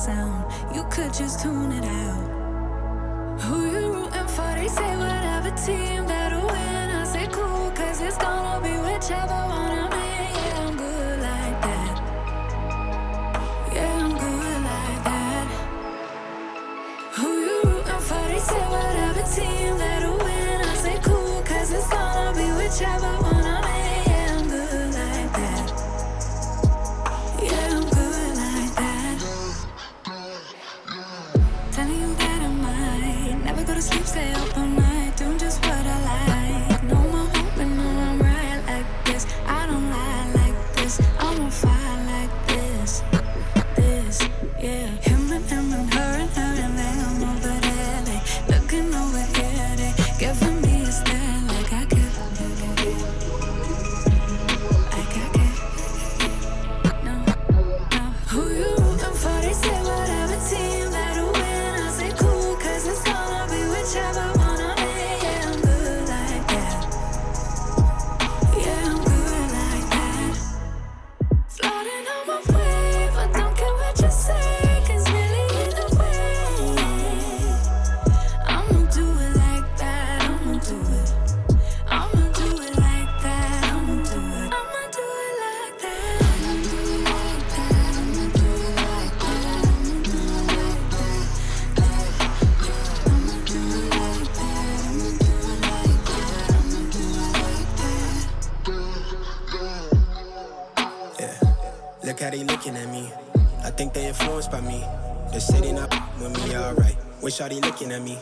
sound. You could just tune it out. Who you rooting for? They say whatever team that'll win. I say cool, cause it's gonna be whichever one I'm in. Yeah, I'm good like that. Yeah, I'm good like that. Who you rooting for? They say whatever team that'll win. I say cool, cause it's gonna be whichever one I'm in. Yeah, I'm good like that. Yeah, I'm good like that. Telling you that I might never go to sleep, stay up all night, doing just what I like. No more hoping, no, I'm right like this. I don't lie like this. I'm on fire like this. This, yeah. Him and her and them over there. They looking over here. They giving me a stare like I care. Like I care. No, no. Who you rooting for? They say whatever team that'll win. I say cool, cause it's gonna be whichever one I'm in. Yeah, I'm good like that. Yeah, I'm good like that. Floating on my wave, I don't care what you say, cause really either way, I'ma do it like that. I'ma do it. I'ma do it like that. I'ma do it. I'ma do it like that. I'ma do it like that. I'ma do it like that. I'ma do it like that. I'ma do it like that. I'ma do it like that. I'ma do it like that. Yeah, look how they looking at me. I think they influenced by me. They say they not with me, alright. Wish how they looking at me.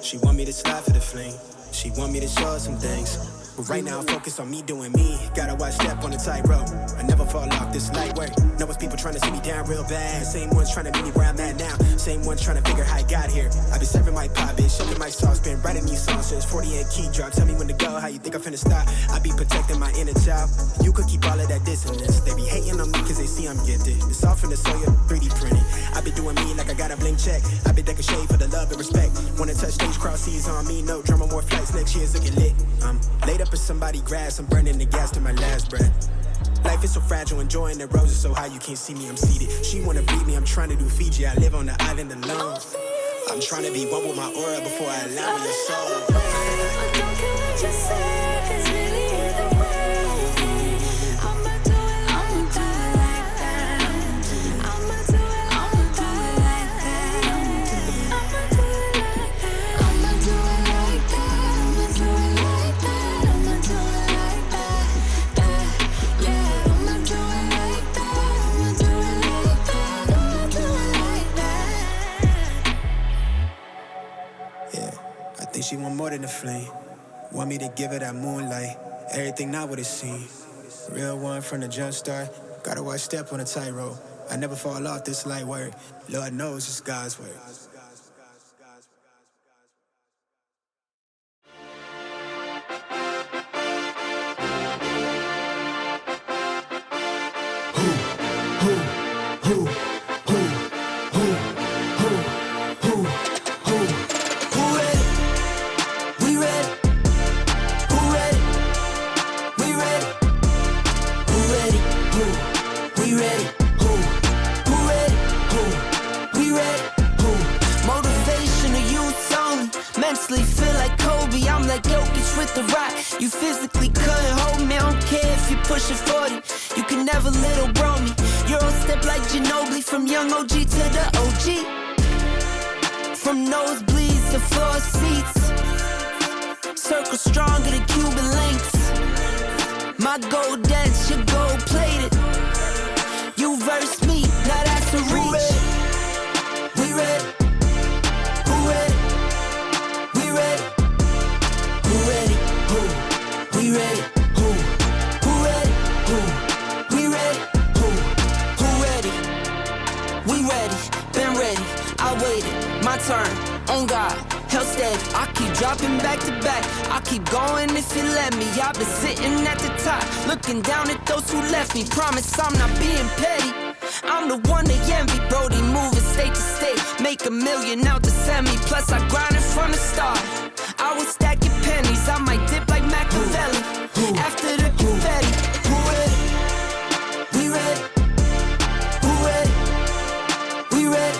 She want me to slide for the fling. She want me to show her some things. But right now I'm focused on me doing me. Gotta watch step on the tightrope. I never fall off this light work. Know it's people trying to see me down real bad. Same ones trying to meet me where I'm at now. Same ones trying to figure how I got here. I been serving my pop, bitch, shoving my sauce, been writing these songs since 48 key drop. Tell me when to go, how you think I'm finna stop? I be protecting my inner child. You could keep all of that dissonance. They be hating on me cause they see I'm gifted. It's all from the soil, 3D printed. I be doing me like I got a blank check. I been decking shade for the love and respect. Wanna touch stage, cross seas on me. No drama, more flights, next year's looking lit. I'm laid up in somebody's grass. I'm burning the gas to my last breath. Life is so fragile, enjoying the roses so high you can't see me, I'm seated. She wanna breed me, I'm trying to do Fiji. I live on the island alone. I'm trying to be one with my aura before I allow your soul. I don't care what you say, cause really either way, I'ma do it like that. I'ma do it like that. I'ma do it like that. I'ma do it like that. I'ma do it like that. I'ma do it like that. Yeah, I'ma do it like that. I'ma do it like that. I'ma do it like that. Yeah, I think she want more than a flame. Want me to give her that moonlight. Everything not what it seems. Real one from the jump start. Gotta watch step on a tightrope. I never fall off this light work. Lord knows it's God's work. Mentally feel like Kobe, I'm like Jokic with the rock. You physically couldn't hold me, I don't care if you pushing 40. You can never little bro me. Euro step like Ginobili, from young OG to the OG. From nosebleeds to floor seats. Circle stronger than Cuban links. My gold dance, your gold plated. You verse me, now that's a reach. We ready. Who ready? We ready. Who ready? Who? We ready. Who? Who ready? Who? We ready. Who? Who ready? We ready. Been ready. I waited. My turn. On God. Held steady. I keep dropping back to back. I keep going if you let me. I've been sitting at the top, looking down at those who left me. Promise I'm not being petty. I'm the one they envy. Brody moving state to state, make $1 million out the semi. Plus I grinded from the start. I was stacking pennies. I might dip like Machiavelli. After the confetti. Who ready? We ready. Who ready? We ready.